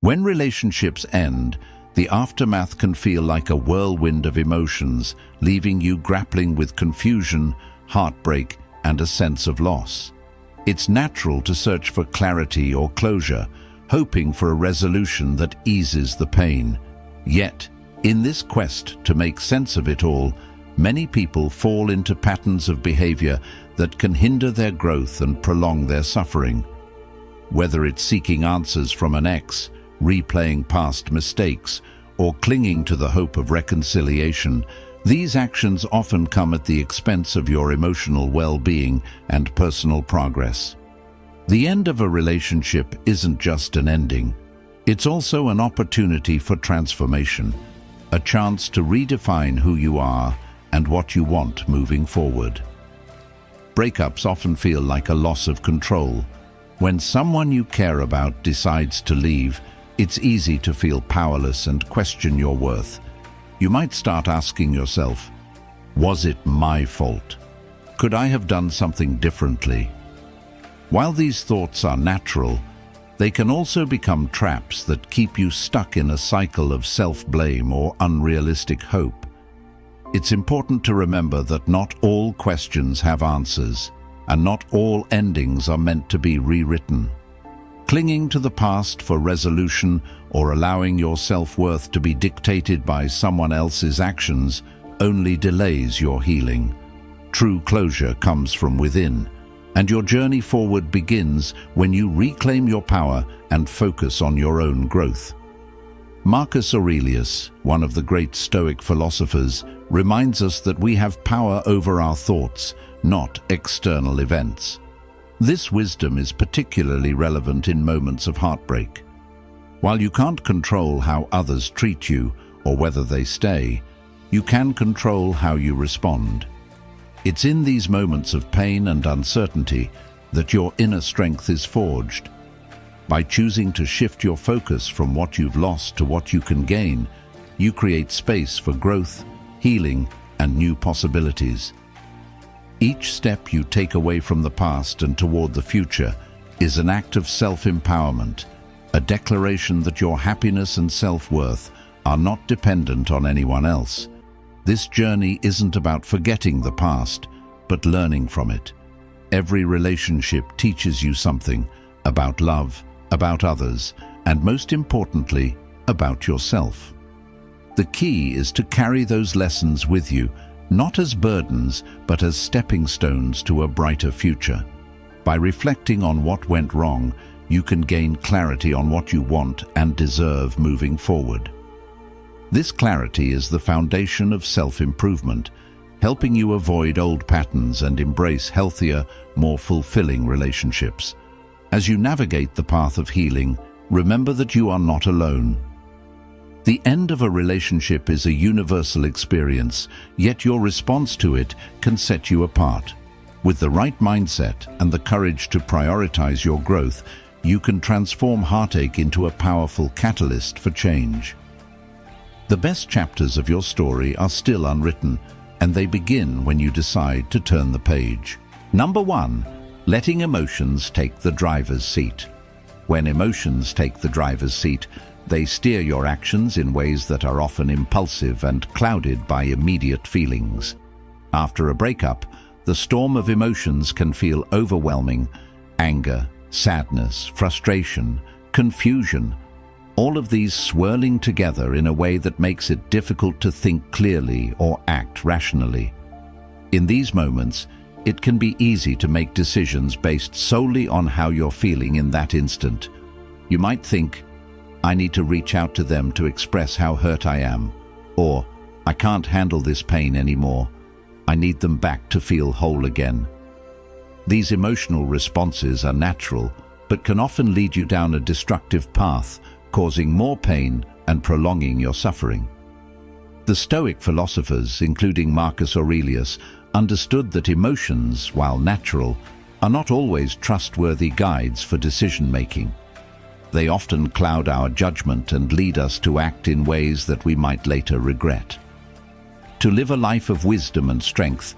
When relationships end, the aftermath can feel like a whirlwind of emotions, leaving you grappling with confusion, heartbreak, and a sense of loss. It's natural to search for clarity or closure, hoping for a resolution that eases the pain. Yet, in this quest to make sense of it all, many people fall into patterns of behavior that can hinder their growth and prolong their suffering. Whether it's seeking answers from an ex, replaying past mistakes, or clinging to the hope of reconciliation, these actions often come at the expense of your emotional well-being and personal progress. The end of a relationship isn't just an ending. It's also an opportunity for transformation, a chance to redefine who you are and what you want moving forward. Breakups often feel like a loss of control. When someone you care about decides to leave, it's easy to feel powerless and question your worth. You might start asking yourself, was it my fault? Could I have done something differently? While these thoughts are natural, they can also become traps that keep you stuck in a cycle of self-blame or unrealistic hope. It's important to remember that not all questions have answers, and not all endings are meant to be rewritten. Clinging to the past for resolution or allowing your self-worth to be dictated by someone else's actions only delays your healing. True closure comes from within, and your journey forward begins when you reclaim your power and focus on your own growth. Marcus Aurelius, one of the great Stoic philosophers, reminds us that we have power over our thoughts, not external events. This wisdom is particularly relevant in moments of heartbreak. While you can't control how others treat you or whether they stay, you can control how you respond. It's in these moments of pain and uncertainty that your inner strength is forged. By choosing to shift your focus from what you've lost to what you can gain, you create space for growth, healing, and new possibilities. Each step you take away from the past and toward the future is an act of self-empowerment, a declaration that your happiness and self-worth are not dependent on anyone else. This journey isn't about forgetting the past, but learning from it. Every relationship teaches you something about love, about others, and most importantly, about yourself. The key is to carry those lessons with you, not as burdens, but as stepping stones to a brighter future. By reflecting on what went wrong, you can gain clarity on what you want and deserve moving forward. This clarity is the foundation of self-improvement, helping you avoid old patterns and embrace healthier, more fulfilling relationships. As you navigate the path of healing, remember that you are not alone. The end of a relationship is a universal experience, yet your response to it can set you apart. With the right mindset and the courage to prioritize your growth, you can transform heartache into a powerful catalyst for change. The best chapters of your story are still unwritten, and they begin when you decide to turn the page. Number 1. Letting emotions take the driver's seat. When emotions take the driver's seat, they steer your actions in ways that are often impulsive and clouded by immediate feelings. After a breakup, the storm of emotions can feel overwhelming. Anger, sadness, frustration, confusion, all of these swirling together in a way that makes it difficult to think clearly or act rationally. In these moments, it can be easy to make decisions based solely on how you're feeling in that instant. You might think, I need to reach out to them to express how hurt I am, or I can't handle this pain anymore. I need them back to feel whole again. These emotional responses are natural, but can often lead you down a destructive path, causing more pain and prolonging your suffering. The Stoic philosophers, including Marcus Aurelius, understood that emotions, while natural, are not always trustworthy guides for decision-making. They often cloud our judgment and lead us to act in ways that we might later regret. To live a life of wisdom and strength,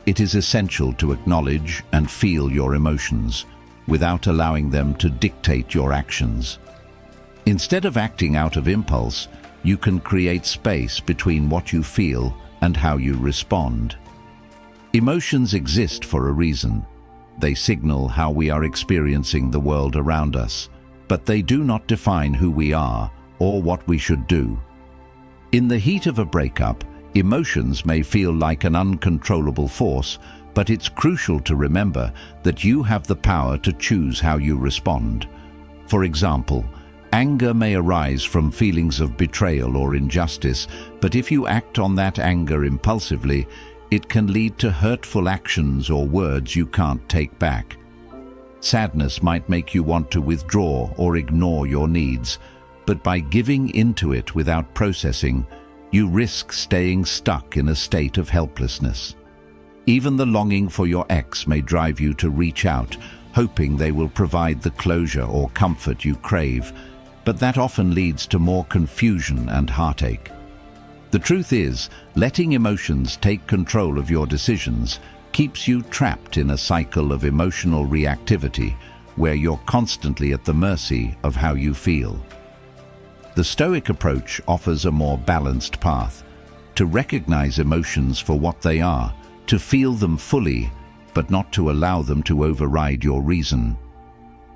it is essential to acknowledge and feel your emotions without allowing them to dictate your actions. Instead of acting out of impulse, you can create space between what you feel and how you respond. Emotions exist for a reason. They signal how we are experiencing the world around us, but they do not define who we are or what we should do. In the heat of a breakup, emotions may feel like an uncontrollable force, but it's crucial to remember that you have the power to choose how you respond. For example, anger may arise from feelings of betrayal or injustice, but if you act on that anger impulsively, it can lead to hurtful actions or words you can't take back. Sadness might make you want to withdraw or ignore your needs, but by giving into it without processing, you risk staying stuck in a state of helplessness. Even the longing for your ex may drive you to reach out, hoping they will provide the closure or comfort you crave, but that often leads to more confusion and heartache. The truth is, letting emotions take control of your decisions keeps you trapped in a cycle of emotional reactivity where you're constantly at the mercy of how you feel. The Stoic approach offers a more balanced path: to recognize emotions for what they are, to feel them fully, but not to allow them to override your reason.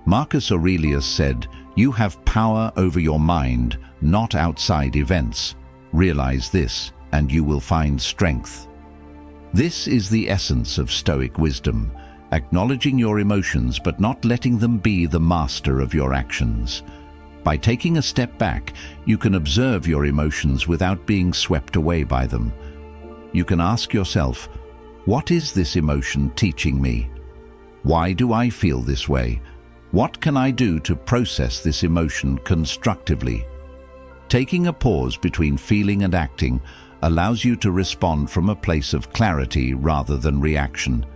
Marcus Aurelius said, "You have power over your mind, not outside events. Realize this, and you will find strength." This is the essence of Stoic wisdom: acknowledging your emotions but not letting them be the master of your actions. By taking a step back, you can observe your emotions without being swept away by them. You can ask yourself, what is this emotion teaching me? Why do I feel this way? What can I do to process this emotion constructively? Taking a pause between feeling and acting allows you to respond from a place of clarity rather than reaction.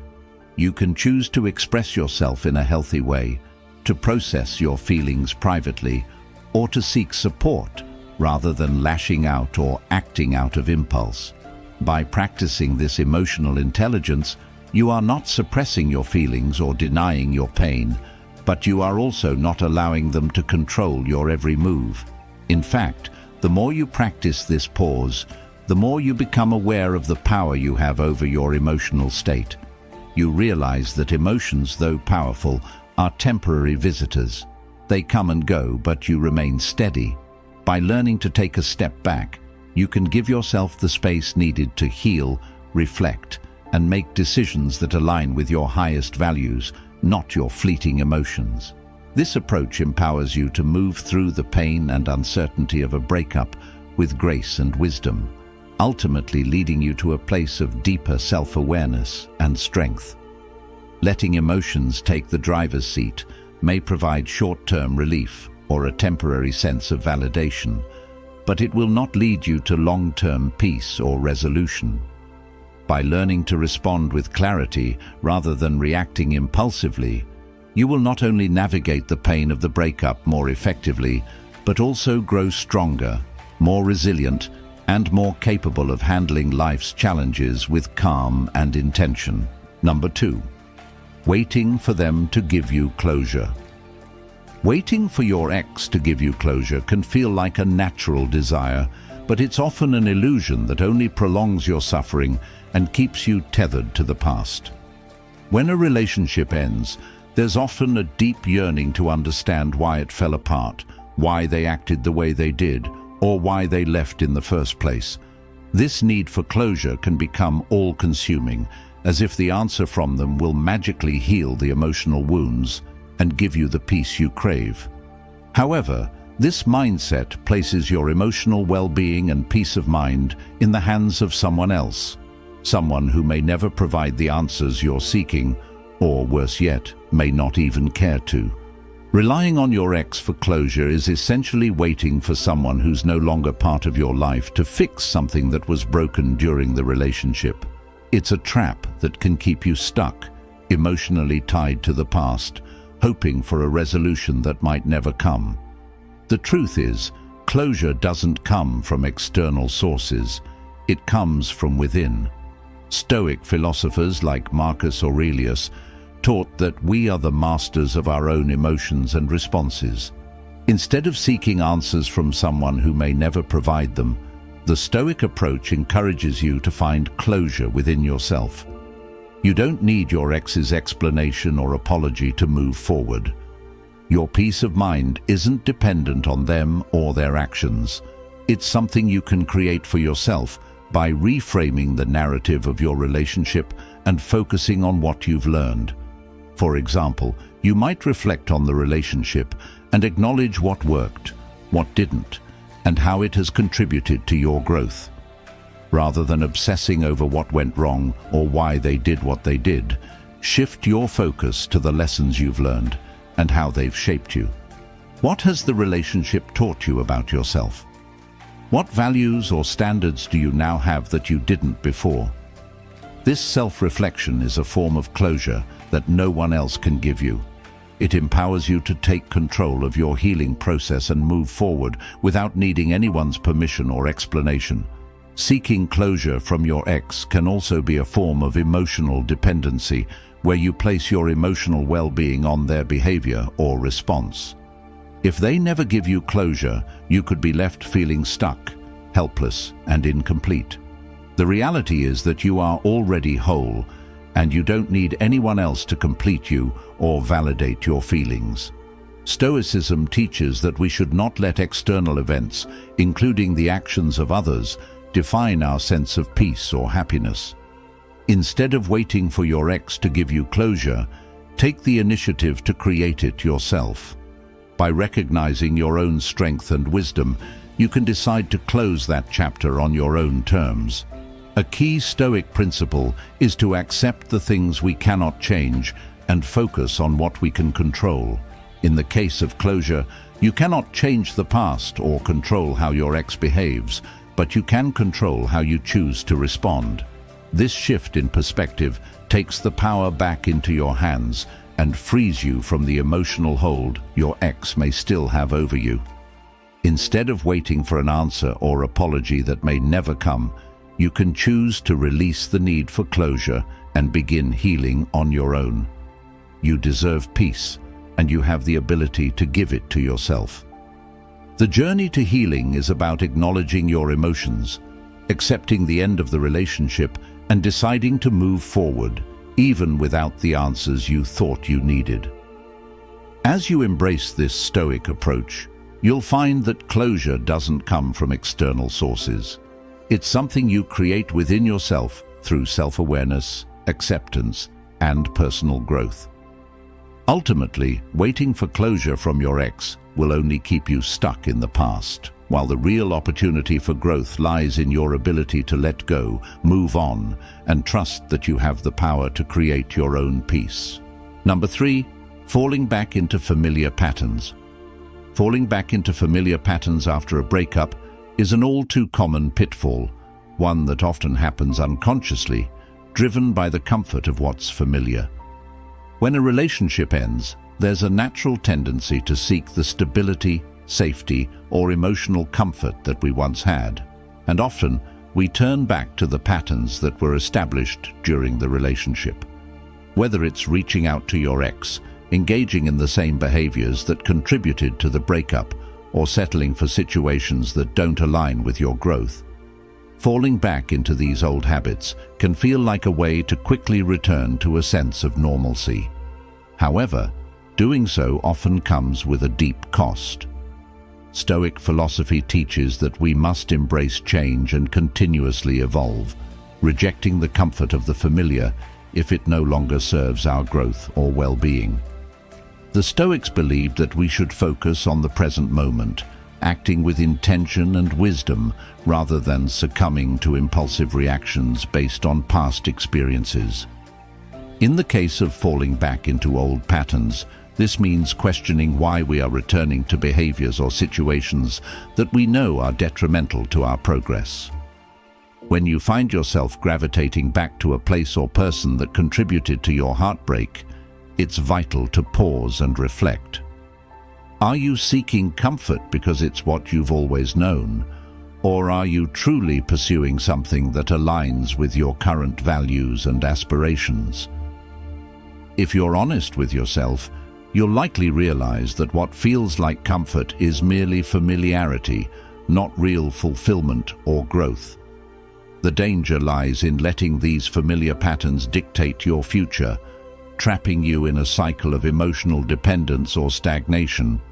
You can choose to express yourself in a healthy way, to process your feelings privately, or to seek support rather than lashing out or acting out of impulse. By practicing this emotional intelligence, you are not suppressing your feelings or denying your pain, but you are also not allowing them to control your every move. In fact, the more you practice this pause, the more you become aware of the power you have over your emotional state. You realize that emotions, though powerful, are temporary visitors. They come and go, but you remain steady. By learning to take a step back, you can give yourself the space needed to heal, reflect, and make decisions that align with your highest values, not your fleeting emotions. This approach empowers you to move through the pain and uncertainty of a breakup with grace and wisdom, ultimately leading you to a place of deeper self-awareness and strength. Letting emotions take the driver's seat may provide short-term relief or a temporary sense of validation, but it will not lead you to long-term peace or resolution. By learning to respond with clarity rather than reacting impulsively, you will not only navigate the pain of the breakup more effectively, but also grow stronger, more resilient, and more capable of handling life's challenges with calm and intention. Number 2. Waiting for them to give you closure. Waiting for your ex to give you closure can feel like a natural desire, but it's often an illusion that only prolongs your suffering and keeps you tethered to the past. When a relationship ends, there's often a deep yearning to understand why it fell apart, why they acted the way they did, or why they left in the first place. This need for closure can become all-consuming, as if the answer from them will magically heal the emotional wounds and give you the peace you crave. However, this mindset places your emotional well-being and peace of mind in the hands of someone else, someone who may never provide the answers you're seeking, or worse yet, may not even care to. Relying on your ex for closure is essentially waiting for someone who's no longer part of your life to fix something that was broken during the relationship. It's a trap that can keep you stuck, emotionally tied to the past, hoping for a resolution that might never come. The truth is, closure doesn't come from external sources. It comes from within. Stoic philosophers like Marcus Aurelius taught that we are the masters of our own emotions and responses. Instead of seeking answers from someone who may never provide them, the Stoic approach encourages you to find closure within yourself. You don't need your ex's explanation or apology to move forward. Your peace of mind isn't dependent on them or their actions. It's something you can create for yourself by reframing the narrative of your relationship and focusing on what you've learned. For example, you might reflect on the relationship and acknowledge what worked, what didn't, and how it has contributed to your growth. Rather than obsessing over what went wrong or why they did what they did, shift your focus to the lessons you've learned and how they've shaped you. What has the relationship taught you about yourself? What values or standards do you now have that you didn't before? This self-reflection is a form of closure that no one else can give you. It empowers you to take control of your healing process and move forward without needing anyone's permission or explanation. Seeking closure from your ex can also be a form of emotional dependency, where you place your emotional well-being on their behavior or response. If they never give you closure, you could be left feeling stuck, helpless, and incomplete. The reality is that you are already whole, and you don't need anyone else to complete you or validate your feelings. Stoicism teaches that we should not let external events, including the actions of others, define our sense of peace or happiness. Instead of waiting for your ex to give you closure, take the initiative to create it yourself. By recognizing your own strength and wisdom, you can decide to close that chapter on your own terms. A key Stoic principle is to accept the things we cannot change and focus on what we can control. In the case of closure, you cannot change the past or control how your ex behaves, but you can control how you choose to respond. This shift in perspective takes the power back into your hands and frees you from the emotional hold your ex may still have over you. Instead of waiting for an answer or apology that may never come, you can choose to release the need for closure and begin healing on your own. You deserve peace, and you have the ability to give it to yourself. The journey to healing is about acknowledging your emotions, accepting the end of the relationship, and deciding to move forward, even without the answers you thought you needed. As you embrace this Stoic approach, you'll find that closure doesn't come from external sources. It's something you create within yourself through self-awareness, acceptance, and personal growth. Ultimately, waiting for closure from your ex will only keep you stuck in the past, while the real opportunity for growth lies in your ability to let go, move on, and trust that you have the power to create your own peace. Number 3, falling back into familiar patterns. Falling back into familiar patterns after a breakup is an all-too-common pitfall, one that often happens unconsciously, driven by the comfort of what's familiar. When a relationship ends, there's a natural tendency to seek the stability, safety, or emotional comfort that we once had, and often we turn back to the patterns that were established during the relationship. Whether it's reaching out to your ex, engaging in the same behaviors that contributed to the breakup, or settling for situations that don't align with your growth, falling back into these old habits can feel like a way to quickly return to a sense of normalcy. However, doing so often comes with a deep cost. Stoic philosophy teaches that we must embrace change and continuously evolve, rejecting the comfort of the familiar if it no longer serves our growth or well-being. The Stoics believed that we should focus on the present moment, acting with intention and wisdom rather than succumbing to impulsive reactions based on past experiences. In the case of falling back into old patterns, this means questioning why we are returning to behaviors or situations that we know are detrimental to our progress. When you find yourself gravitating back to a place or person that contributed to your heartbreak, it's vital to pause and reflect. Are you seeking comfort because it's what you've always known, or are you truly pursuing something that aligns with your current values and aspirations? If you're honest with yourself, you'll likely realize that what feels like comfort is merely familiarity, not real fulfillment or growth. The danger lies in letting these familiar patterns dictate your future, trapping you in a cycle of emotional dependence or stagnation.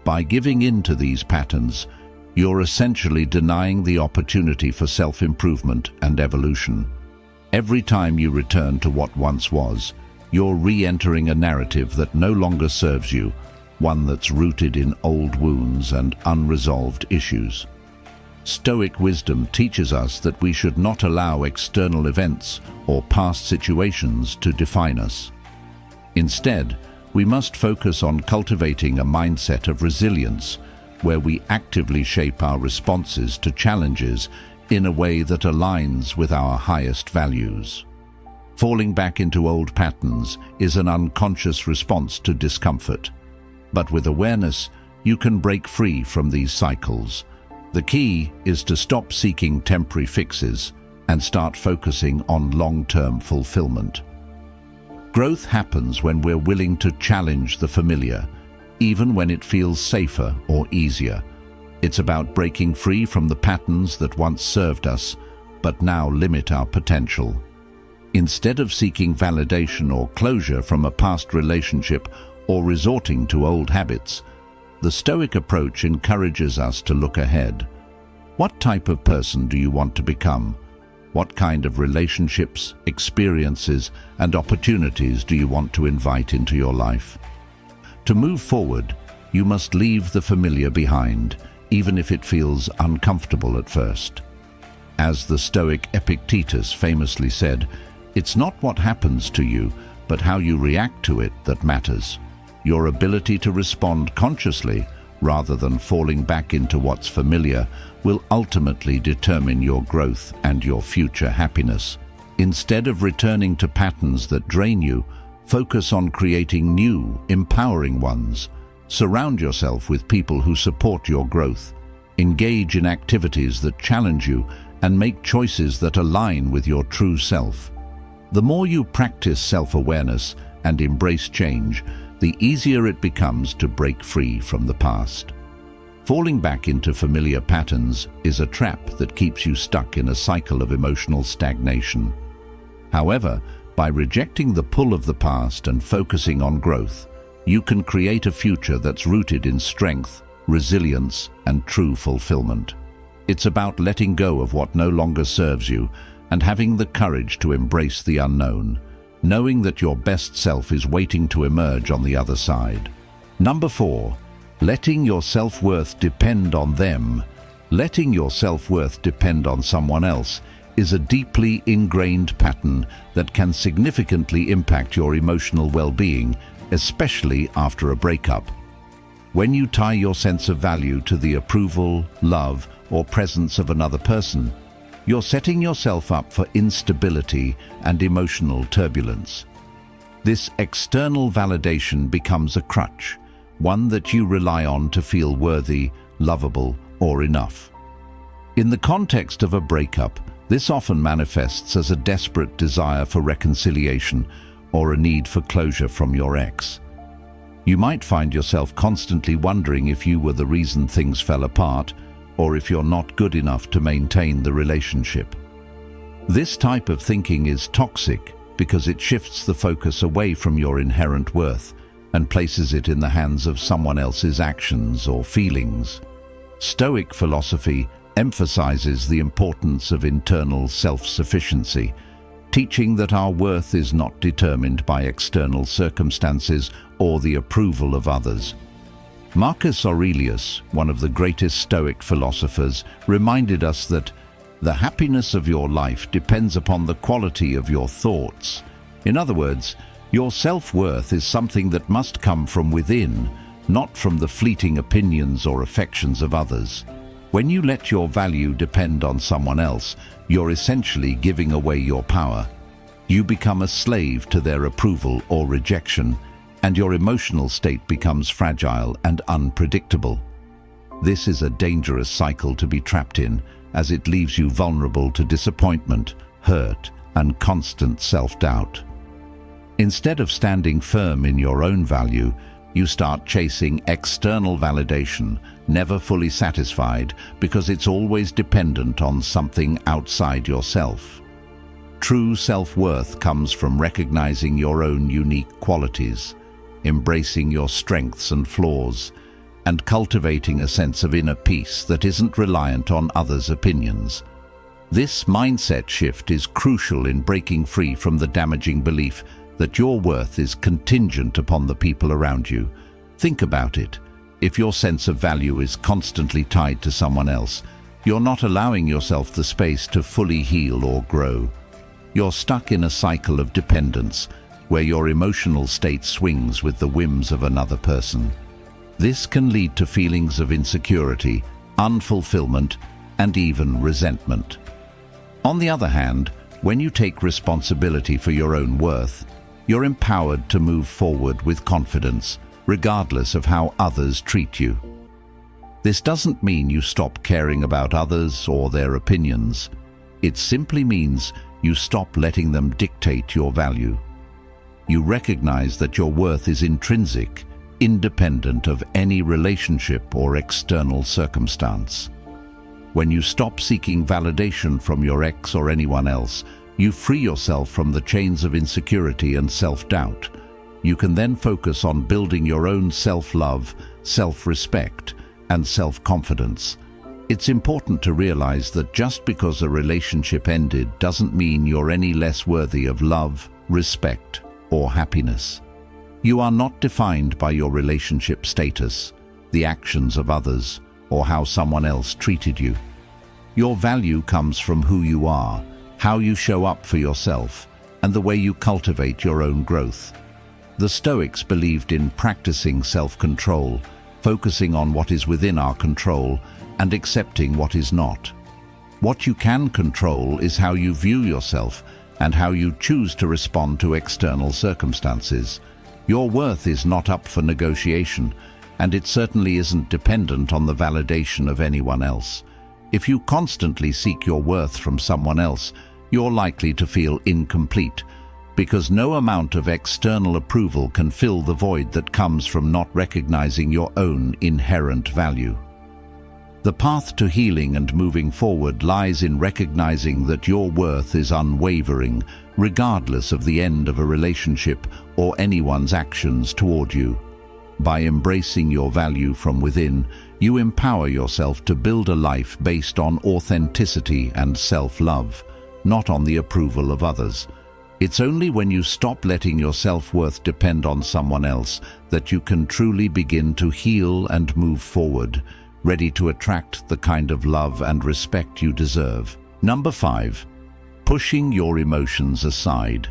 By giving in to these patterns, you're essentially denying the opportunity for self-improvement and evolution. Every time you return to what once was, you're re-entering a narrative that no longer serves you, one that's rooted in old wounds and unresolved issues. Stoic wisdom teaches us that we should not allow external events or past situations to define us. Instead, we must focus on cultivating a mindset of resilience, where we actively shape our responses to challenges in a way that aligns with our highest values. Falling back into old patterns is an unconscious response to discomfort. But with awareness, you can break free from these cycles. The key is to stop seeking temporary fixes and start focusing on long-term fulfillment. Growth happens when we're willing to challenge the familiar, even when it feels safer or easier. It's about breaking free from the patterns that once served us, but now limit our potential. Instead of seeking validation or closure from a past relationship or resorting to old habits, the Stoic approach encourages us to look ahead. What type of person do you want to become? What kind of relationships, experiences, and opportunities do you want to invite into your life? To move forward, you must leave the familiar behind, even if it feels uncomfortable at first. As the Stoic Epictetus famously said, "It's not what happens to you, but how you react to it that matters." Your ability to respond consciously, rather than falling back into what's familiar, will ultimately determine your growth and your future happiness. Instead of returning to patterns that drain you, focus on creating new, empowering ones. Surround yourself with people who support your growth. Engage in activities that challenge you and make choices that align with your true self. The more you practice self-awareness and embrace change, the easier it becomes to break free from the past. Falling back into familiar patterns is a trap that keeps you stuck in a cycle of emotional stagnation. However, by rejecting the pull of the past and focusing on growth, you can create a future that's rooted in strength, resilience, and true fulfillment. It's about letting go of what no longer serves you and having the courage to embrace the unknown, knowing that your best self is waiting to emerge on the other side. Number 4, letting your self-worth depend on them. Letting your self-worth depend on someone else is a deeply ingrained pattern that can significantly impact your emotional well-being, especially after a breakup. When you tie your sense of value to the approval, love, or presence of another person, you're setting yourself up for instability and emotional turbulence. This external validation becomes a crutch, one that you rely on to feel worthy, lovable, or enough. In the context of a breakup, this often manifests as a desperate desire for reconciliation or a need for closure from your ex. You might find yourself constantly wondering if you were the reason things fell apart, or if you're not good enough to maintain the relationship. This type of thinking is toxic because it shifts the focus away from your inherent worth and places it in the hands of someone else's actions or feelings. Stoic philosophy emphasizes the importance of internal self-sufficiency, teaching that our worth is not determined by external circumstances or the approval of others. Marcus Aurelius, one of the greatest Stoic philosophers, reminded us that the happiness of your life depends upon the quality of your thoughts. In other words, your self-worth is something that must come from within, not from the fleeting opinions or affections of others. When you let your value depend on someone else, you're essentially giving away your power. You become a slave to their approval or rejection, and your emotional state becomes fragile and unpredictable. This is a dangerous cycle to be trapped in, as it leaves you vulnerable to disappointment, hurt, and constant self-doubt. Instead of standing firm in your own value, You start chasing external validation, never fully satisfied because it's always dependent on something outside yourself. True self-worth comes from recognizing your own unique qualities, embracing your strengths and flaws, and cultivating a sense of inner peace that isn't reliant on others' opinions. This mindset shift is crucial in breaking free from the damaging belief that your worth is contingent upon the people around you. Think about it. If your sense of value is constantly tied to someone else, you're not allowing yourself the space to fully heal or grow. You're stuck in a cycle of dependence, where your emotional state swings with the whims of another person. This can lead to feelings of insecurity, unfulfillment, and even resentment. On the other hand, when you take responsibility for your own worth, you're empowered to move forward with confidence, regardless of how others treat you. This doesn't mean you stop caring about others or their opinions. It simply means you stop letting them dictate your value. You recognize that your worth is intrinsic, independent of any relationship or external circumstance. When you stop seeking validation from your ex or anyone else, you free yourself from the chains of insecurity and self-doubt. You can then focus on building your own self-love, self-respect, and self-confidence. It's important to realize that just because a relationship ended doesn't mean you're any less worthy of love, respect, or happiness. You are not defined by your relationship status, the actions of others, or how someone else treated you. Your value comes from who you are, how you show up for yourself, and the way you cultivate your own growth. The Stoics believed in practicing self-control, focusing on what is within our control, and accepting what is not. What you can control is how you view yourself and how you choose to respond to external circumstances. Your worth is not up for negotiation, and it certainly isn't dependent on the validation of anyone else. If you constantly seek your worth from someone else, you're likely to feel incomplete, because no amount of external approval can fill the void that comes from not recognizing your own inherent value. The path to healing and moving forward lies in recognizing that your worth is unwavering, regardless of the end of a relationship or anyone's actions toward you. By embracing your value from within, you empower yourself to build a life based on authenticity and self-love, not on the approval of others. It's only when you stop letting your self-worth depend on someone else that you can truly begin to heal and move forward, ready to attract the kind of love and respect you deserve. Number 5. Pushing your emotions aside.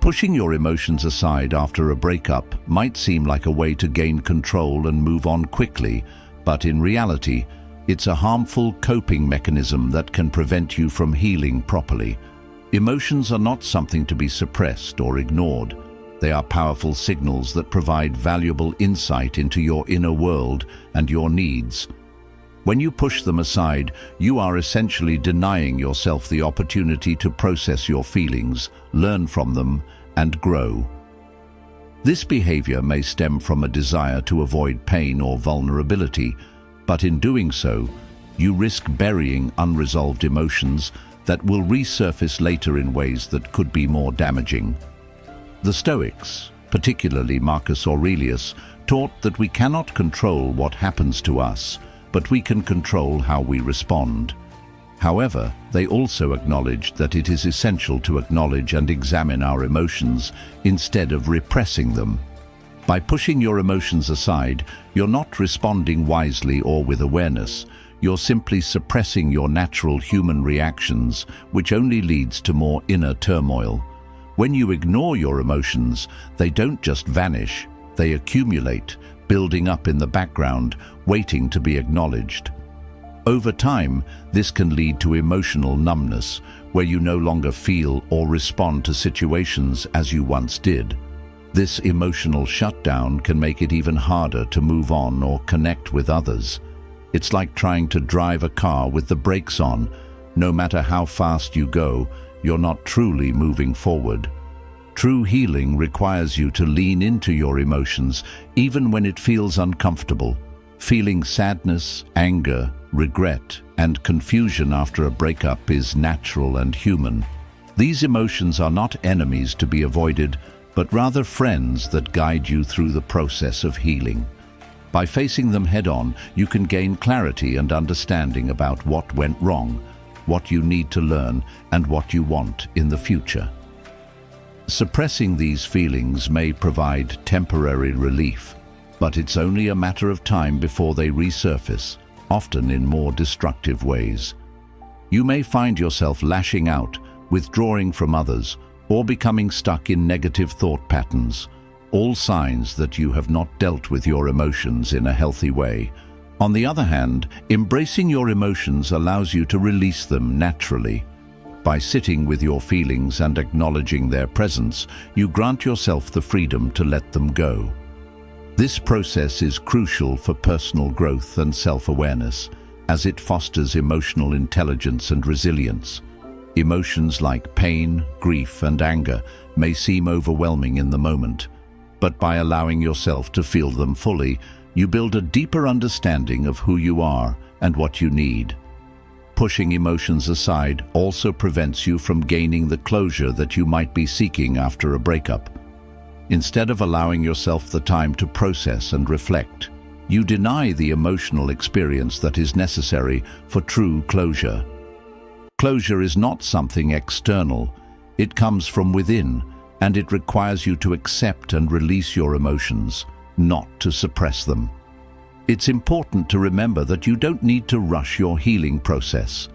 Pushing your emotions aside after a breakup might seem like a way to gain control and move on quickly, but in reality, it's a harmful coping mechanism that can prevent you from healing properly. Emotions are not something to be suppressed or ignored. They are powerful signals that provide valuable insight into your inner world and your needs. When you push them aside, you are essentially denying yourself the opportunity to process your feelings, learn from them, and grow. This behavior may stem from a desire to avoid pain or vulnerability, but in doing so, you risk burying unresolved emotions that will resurface later in ways that could be more damaging. The Stoics, particularly Marcus Aurelius, taught that we cannot control what happens to us, but we can control how we respond. However, they also acknowledged that it is essential to acknowledge and examine our emotions instead of repressing them. By pushing your emotions aside, you're not responding wisely or with awareness. You're simply suppressing your natural human reactions, which only leads to more inner turmoil. When you ignore your emotions, they don't just vanish, they accumulate, building up in the background, waiting to be acknowledged. Over time, this can lead to emotional numbness, where you no longer feel or respond to situations as you once did. This emotional shutdown can make it even harder to move on or connect with others. It's like trying to drive a car with the brakes on. No matter how fast you go, you're not truly moving forward. True healing requires you to lean into your emotions, even when it feels uncomfortable. Feeling sadness, anger, regret, and confusion after a breakup is natural and human. These emotions are not enemies to be avoided, but rather friends that guide you through the process of healing. By facing them head-on, you can gain clarity and understanding about what went wrong, what you need to learn, and what you want in the future. Suppressing these feelings may provide temporary relief, but it's only a matter of time before they resurface, often in more destructive ways. You may find yourself lashing out, withdrawing from others, or becoming stuck in negative thought patterns, all signs that you have not dealt with your emotions in a healthy way. On the other hand, embracing your emotions allows you to release them naturally. By sitting with your feelings and acknowledging their presence, you grant yourself the freedom to let them go. This process is crucial for personal growth and self-awareness, as it fosters emotional intelligence and resilience. Emotions like pain, grief, and anger may seem overwhelming in the moment, but by allowing yourself to feel them fully, you build a deeper understanding of who you are and what you need. Pushing emotions aside also prevents you from gaining the closure that you might be seeking after a breakup. Instead of allowing yourself the time to process and reflect, you deny the emotional experience that is necessary for true closure. Closure is not something external. It comes from within, and it requires you to accept and release your emotions, not to suppress them. It's important to remember that you don't need to rush your healing process.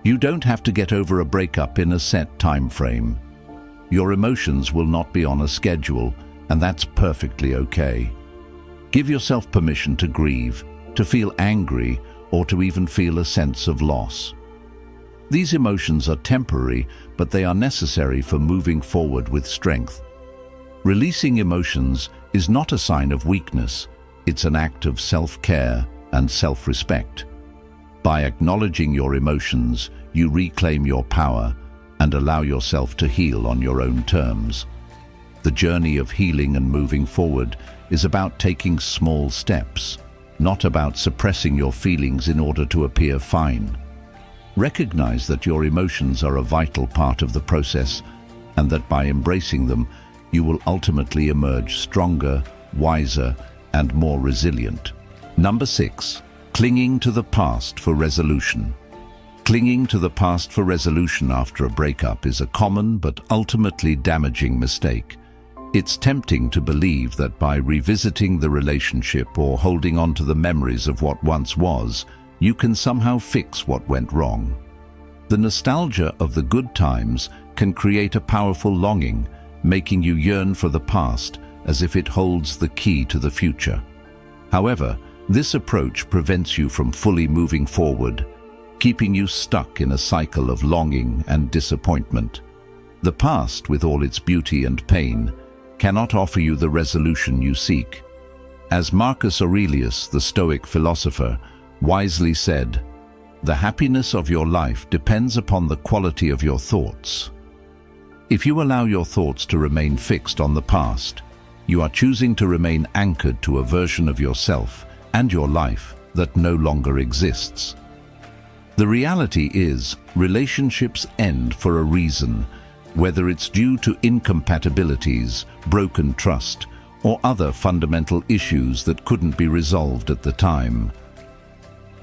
You don't have to get over a breakup in a set time frame. Your emotions will not be on a schedule, and that's perfectly okay. Give yourself permission to grieve, to feel angry, or to even feel a sense of loss. These emotions are temporary, but they are necessary for moving forward with strength. Releasing emotions is not a sign of weakness. It's an act of self-care and self-respect. By acknowledging your emotions, you reclaim your power and allow yourself to heal on your own terms. The journey of healing and moving forward is about taking small steps, not about suppressing your feelings in order to appear fine. Recognize that your emotions are a vital part of the process, and that by embracing them, you will ultimately emerge stronger, wiser, and more resilient. Number 6. Clinging to the past for resolution. Clinging to the past for resolution after a breakup is a common but ultimately damaging mistake. It's tempting to believe that by revisiting the relationship or holding on to the memories of what once was, you can somehow fix what went wrong. The nostalgia of the good times can create a powerful longing, making you yearn for the past as if it holds the key to the future. However, this approach prevents you from fully moving forward, keeping you stuck in a cycle of longing and disappointment. The past, with all its beauty and pain, cannot offer you the resolution you seek. As Marcus Aurelius, the Stoic philosopher, wisely said, "The happiness of your life depends upon the quality of your thoughts." If you allow your thoughts to remain fixed on the past, you are choosing to remain anchored to a version of yourself and your life that no longer exists. The reality is, relationships end for a reason, whether it's due to incompatibilities, broken trust, or other fundamental issues that couldn't be resolved at the time.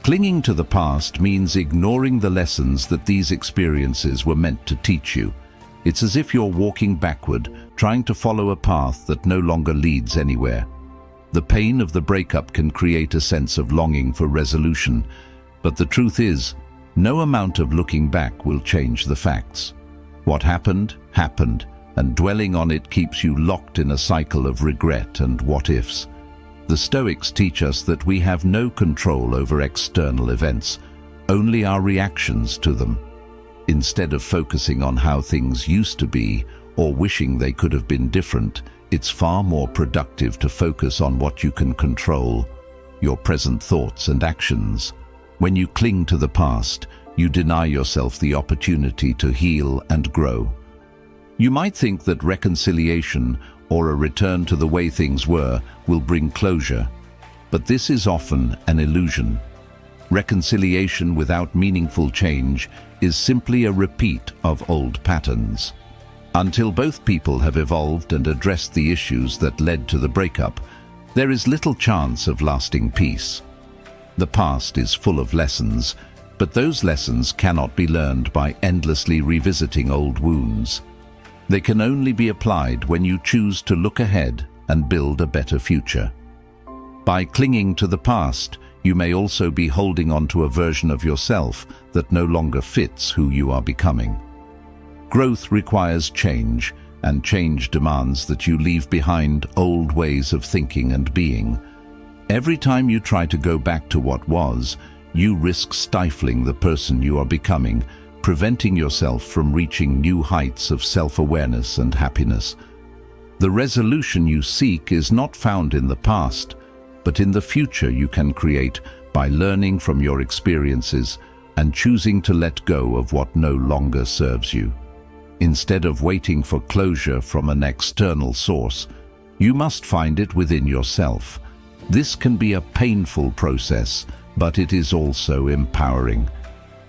Clinging to the past means ignoring the lessons that these experiences were meant to teach you. It's as if you're walking backward, trying to follow a path that no longer leads anywhere. The pain of the breakup can create a sense of longing for resolution, but the truth is, no amount of looking back will change the facts. What happened, happened, and dwelling on it keeps you locked in a cycle of regret and what-ifs. The Stoics teach us that we have no control over external events, only our reactions to them. Instead of focusing on how things used to be or wishing they could have been different, it's far more productive to focus on what you can control, your present thoughts and actions. When you cling to the past, you deny yourself the opportunity to heal and grow. You might think that reconciliation or a return to the way things were will bring closure, but this is often an illusion. Reconciliation without meaningful change is simply a repeat of old patterns. Until both people have evolved and addressed the issues that led to the breakup, there is little chance of lasting peace. The past is full of lessons, but those lessons cannot be learned by endlessly revisiting old wounds. They can only be applied when you choose to look ahead and build a better future. By clinging to the past, you may also be holding on to a version of yourself that no longer fits who you are becoming. Growth requires change, and change demands that you leave behind old ways of thinking and being. Every time you try to go back to what was, you risk stifling the person you are becoming, preventing yourself from reaching new heights of self-awareness and happiness. The resolution you seek is not found in the past, but in the future you can create by learning from your experiences and choosing to let go of what no longer serves you. Instead of waiting for closure from an external source, you must find it within yourself. This can be a painful process, but it is also empowering.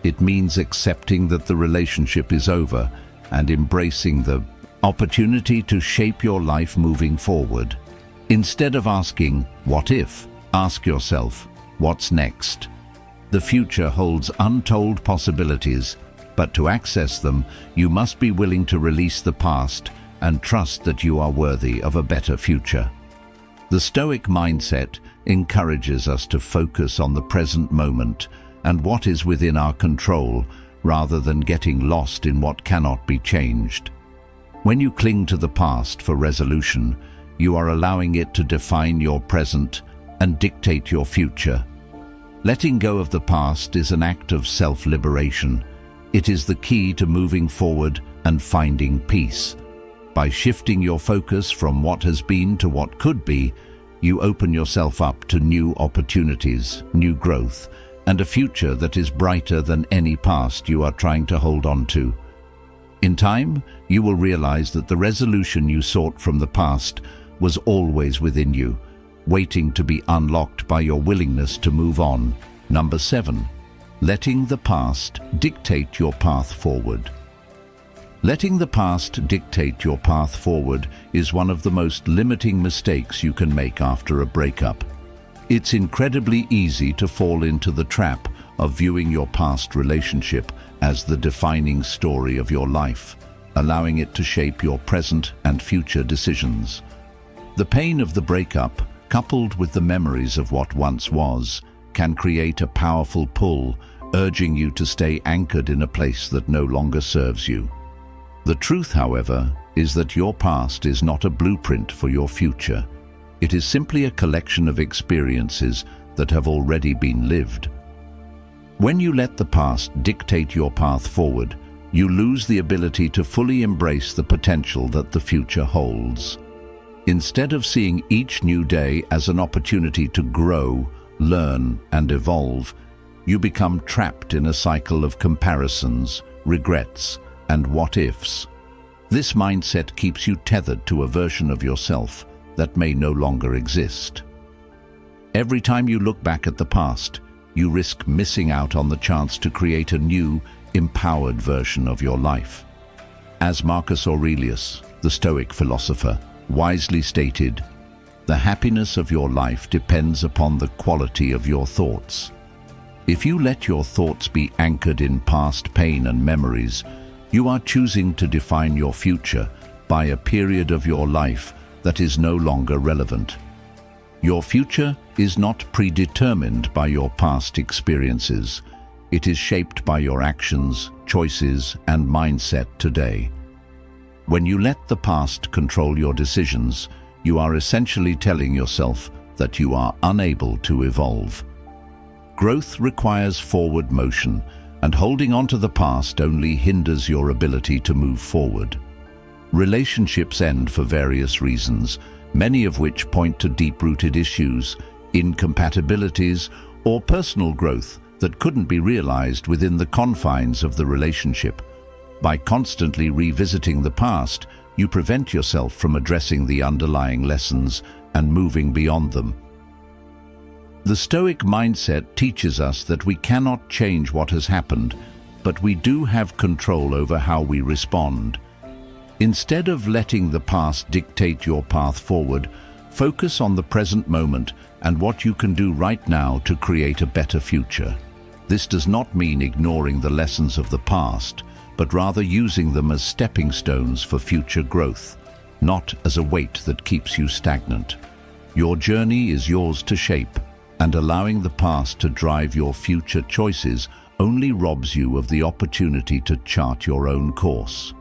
It means accepting that the relationship is over and embracing the opportunity to shape your life moving forward. Instead of asking, "What if?" ask yourself, "What's next?" The future holds untold possibilities, but to access them, you must be willing to release the past and trust that you are worthy of a better future. The Stoic mindset encourages us to focus on the present moment and what is within our control, rather than getting lost in what cannot be changed. When you cling to the past for resolution, you are allowing it to define your present and dictate your future. Letting go of the past is an act of self-liberation. It is the key to moving forward and finding peace. By shifting your focus from what has been to what could be, you open yourself up to new opportunities, new growth, and a future that is brighter than any past you are trying to hold on to. In time, you will realize that the resolution you sought from the past was always within you, waiting to be unlocked by your willingness to move on. Number 7. Letting the past dictate your path forward. Letting the past dictate your path forward is one of the most limiting mistakes you can make after a breakup. It's incredibly easy to fall into the trap of viewing your past relationship as the defining story of your life, allowing it to shape your present and future decisions. The pain of the breakup, coupled with the memories of what once was, can create a powerful pull, urging you to stay anchored in a place that no longer serves you. The truth, however, is that your past is not a blueprint for your future. It is simply a collection of experiences that have already been lived. When you let the past dictate your path forward, you lose the ability to fully embrace the potential that the future holds. Instead of seeing each new day as an opportunity to grow, learn, and evolve, you become trapped in a cycle of comparisons, regrets, and what-ifs. This mindset keeps you tethered to a version of yourself that may no longer exist. Every time you look back at the past, you risk missing out on the chance to create a new, empowered version of your life. As Marcus Aurelius, the Stoic philosopher, wisely stated, "The happiness of your life depends upon the quality of your thoughts." If you let your thoughts be anchored in past pain and memories, you are choosing to define your future by a period of your life that is no longer relevant. Your future is not predetermined by your past experiences. It is shaped by your actions, choices, and mindset today. When you let the past control your decisions, you are essentially telling yourself that you are unable to evolve. Growth requires forward motion, and holding on to the past only hinders your ability to move forward. Relationships end for various reasons, many of which point to deep-rooted issues, incompatibilities, or personal growth that couldn't be realized within the confines of the relationship. By constantly revisiting the past, you prevent yourself from addressing the underlying lessons and moving beyond them. The Stoic mindset teaches us that we cannot change what has happened, but we do have control over how we respond. Instead of letting the past dictate your path forward, focus on the present moment and what you can do right now to create a better future. This does not mean ignoring the lessons of the past, but rather using them as stepping stones for future growth, not as a weight that keeps you stagnant. Your journey is yours to shape, and allowing the past to drive your future choices only robs you of the opportunity to chart your own course.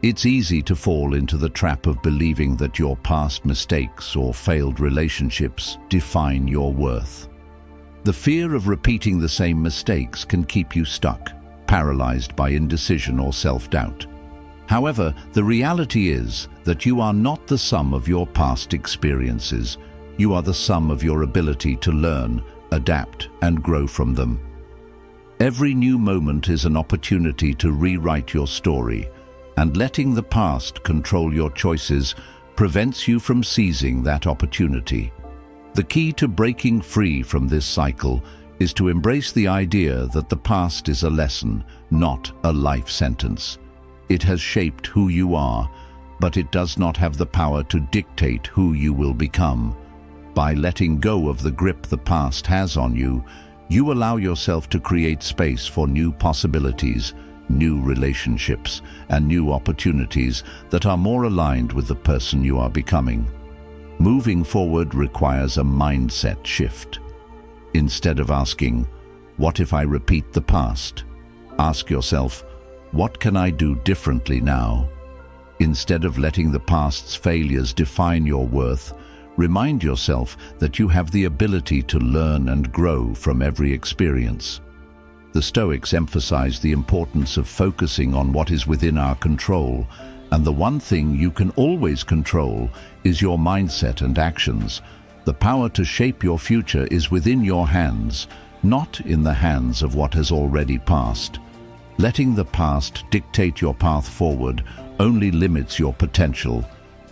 It's easy to fall into the trap of believing that your past mistakes or failed relationships define your worth. The fear of repeating the same mistakes can keep you stuck, paralyzed by indecision or self-doubt. However, the reality is that you are not the sum of your past experiences. You are the sum of your ability to learn, adapt, and grow from them. Every new moment is an opportunity to rewrite your story, and letting the past control your choices prevents you from seizing that opportunity. The key to breaking free from this cycle is to embrace the idea that the past is a lesson, not a life sentence. It has shaped who you are, but it does not have the power to dictate who you will become. By letting go of the grip the past has on you, you allow yourself to create space for new possibilities, new relationships, and new opportunities that are more aligned with the person you are becoming. Moving forward requires a mindset shift. Instead of asking, "What if I repeat the past?" ask yourself, "What can I do differently now?" Instead of letting the past's failures define your worth, remind yourself that you have the ability to learn and grow from every experience. The Stoics emphasize the importance of focusing on what is within our control, and the one thing you can always control is your mindset and actions. The power to shape your future is within your hands, not in the hands of what has already passed. Letting the past dictate your path forward only limits your potential.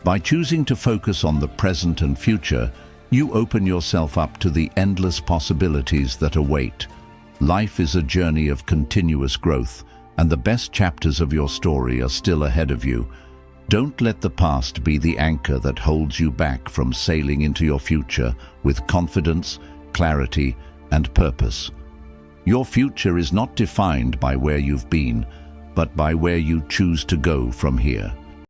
By choosing to focus on the present and future, you open yourself up to the endless possibilities that await. Life is a journey of continuous growth, and the best chapters of your story are still ahead of you. Don't let the past be the anchor that holds you back from sailing into your future with confidence, clarity, and purpose. Your future is not defined by where you've been, but by where you choose to go from here.